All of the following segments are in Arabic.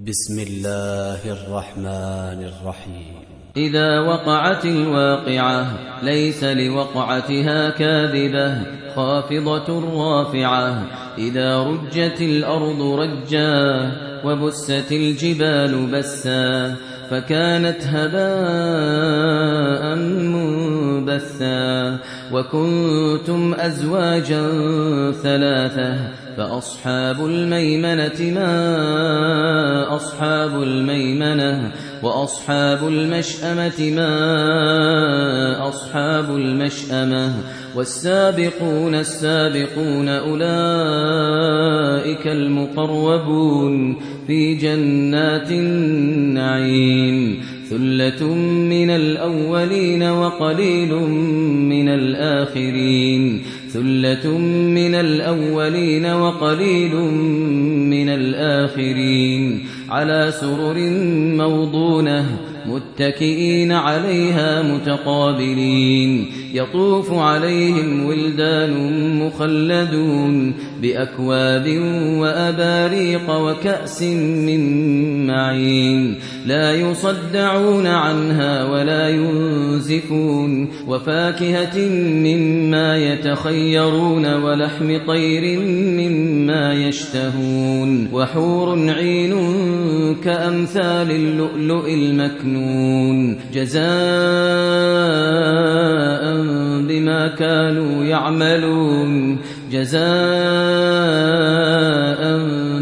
بسم الله الرحمن الرحيم. إذا وقعت الواقعة ليس لوقعتها كاذبة خافضة رافعة. إذا رجت الأرض رجا وبست الجبال بسا فكانت هباء منبثا. وكنتم أزواجا ثلاثة فأصحاب الميمنة ما أصحاب الميمنة وأصحاب المشأمة ما أصحاب المشأمة. والسابقون السابقون أولئك المقربون في جنات النعيم. ثلة من الأولين وقليل من الآخرين. ثلة من الأولين وقليل من الآخرين. على سرر موضونة متكئين عليها متقابلين. يطوف عليهم ولدان مخلدون بأكواب وأباريق وكأس من معين. لا يصدعون عنها ولا ينزفون. وفاكهة مما يتخيرون ولحم طير مما يشتهون. وحور عين كأمثال اللؤلؤ المكنون جزاء بما كانوا يعملون. جزاء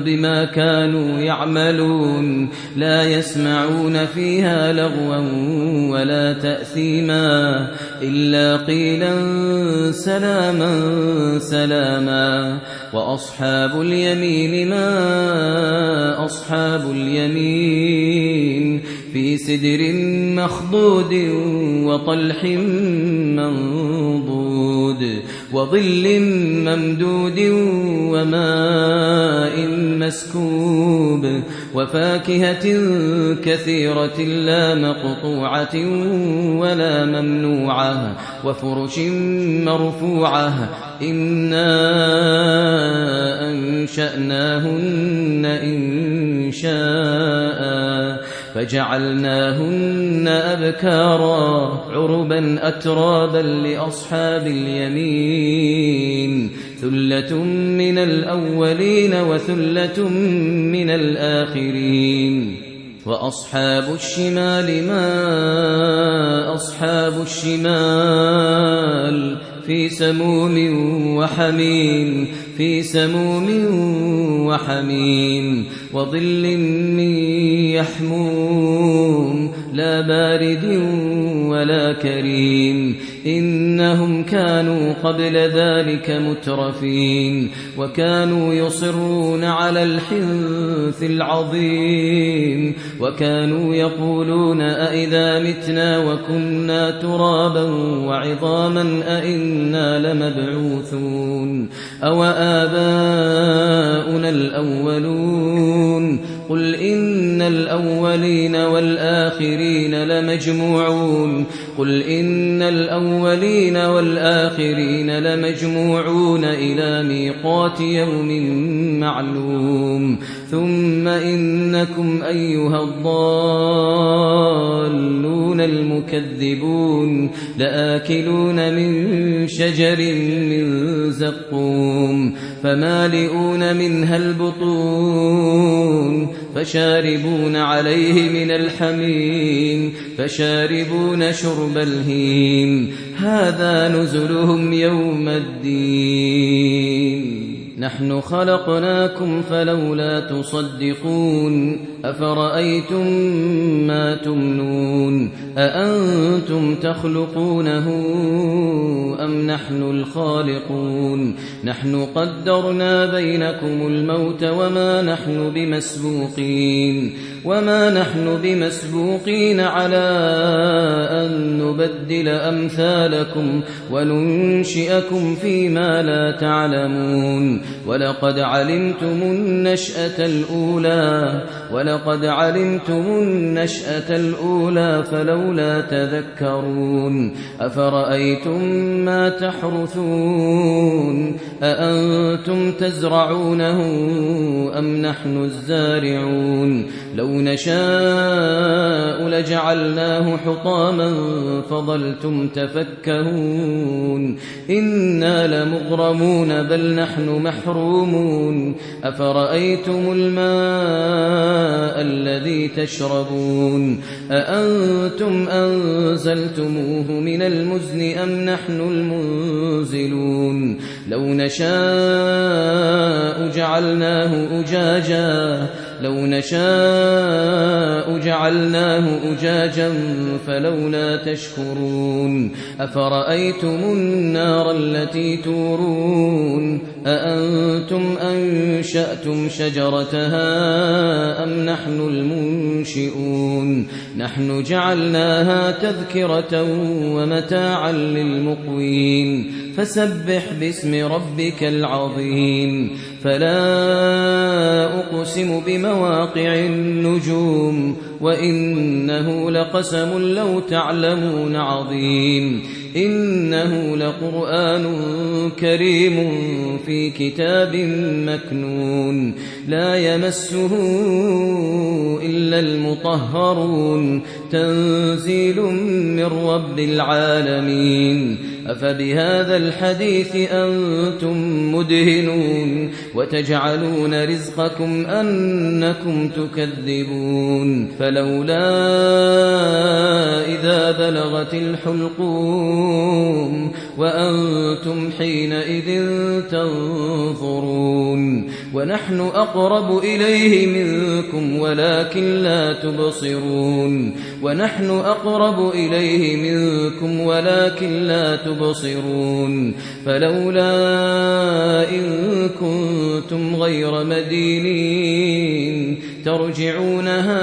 بما كانوا يعملون. لا يسمعون فيها لغوا ولا تأثيما إلا قيلا سلاما سلاما. وأصحاب اليمين ما أصحاب اليمين. في سدر مخضود وطلح منضود وظل ممدود وماء مسكوب. وفاكهة كثيرة لا مقطوعة ولا ممنوعة. وفرش مرفوعة. إنا أنشأناهن إنشاء فجعلناهن أبكارا عربا أترابا لأصحاب اليمين. ثلة من الأولين وثلة من الآخرين. وأصحاب الشمال ما أصحاب الشمال. في سموم وحميم. في سموم وحميم. وظل من يحموم لا بارد ولا كريم. إنهم كانوا قبل ذلك مترفين. وكانوا يصرون على الحنث العظيم. وكانوا يقولون أئذا متنا وكنا ترابا وعظاما أئنا لمبعوثون أو آباؤنا الأولون. قل إن الأولين والآخرين لمجموعون. قل إن الأولين والآخرين لمجموعون إلى ميقات يوم معلوم. ثم إنكم أيها الضالون المكذبون لآكلون من شجر من زقوم فمالئون منها البطون فشاربون عليه من الحميم فشاربون شرب الهيم. هذا نزلهم يوم الدين. نحن خلقناكم فلولا تصدقون. أفرأيتم ما تمنون أأنتم تخلقونه أم نحن الخالقون. نحن قدرنا بينكم الموت وما نحن بمسبوقين على أن نبدل أمثالكم وننشئكم فيما لا تعلمون. ولقد علمتم النشأة الأولى فلولا تذكرون أفرأيتم ما تحرثون أأنتم تزرعونه أم نحن الزارعون لو نشاء لجعلناه حطاما فظلتم تفكهون إنا لمغرمون بل نحن محرومون أفرأيتم الماء الذي تشربون أأنتم أنزلتموه من المزن أم نحن المنزلون لو نشاء جعلناه أجاجا فلولا تشكرون أفرأيتم النار التي تورون أأنتم أنشأتم شجرتها أم نحن المنشئون نحن جعلناها تذكرة ومتاعا للمقوين فسبح باسم ربك العظيم فلا أقسم بمواقع النجوم وإنه لقسم لو تعلمون عظيم إنه لقرآن كريم في كتاب مكنون لا يمسه إلا المطهرون تنزيل من رب العالمين أفبهذا الحديث أنتم مدهنون وتجعلون رزقكم أنكم تكذبون فلولا إذا بلغت الحلقوم وأنتم حينئذ تنظرون ونحن أقرب إليه منكم ولكن لا تبصرون فلولا إن كنتم غير مدينين ترجعونها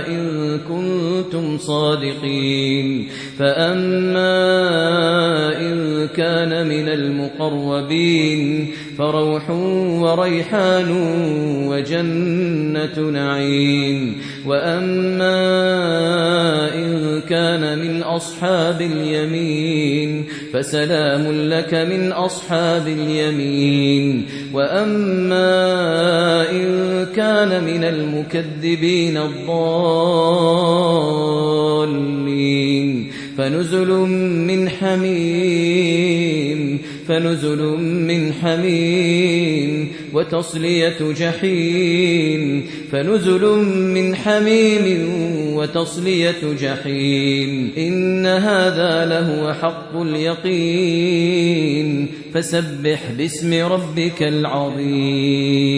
إن كنتم صادقين فأما إن كان من المقربين فروح وريحان وجنة نعيم وأما إن كان من أصحاب اليمين فسلام لك من أصحاب اليمين وأما إن كان من المكذبين الضالين فنزل من حميم وتصلية جحيم إن هذا لهو حق اليقين فسبح باسم ربك العظيم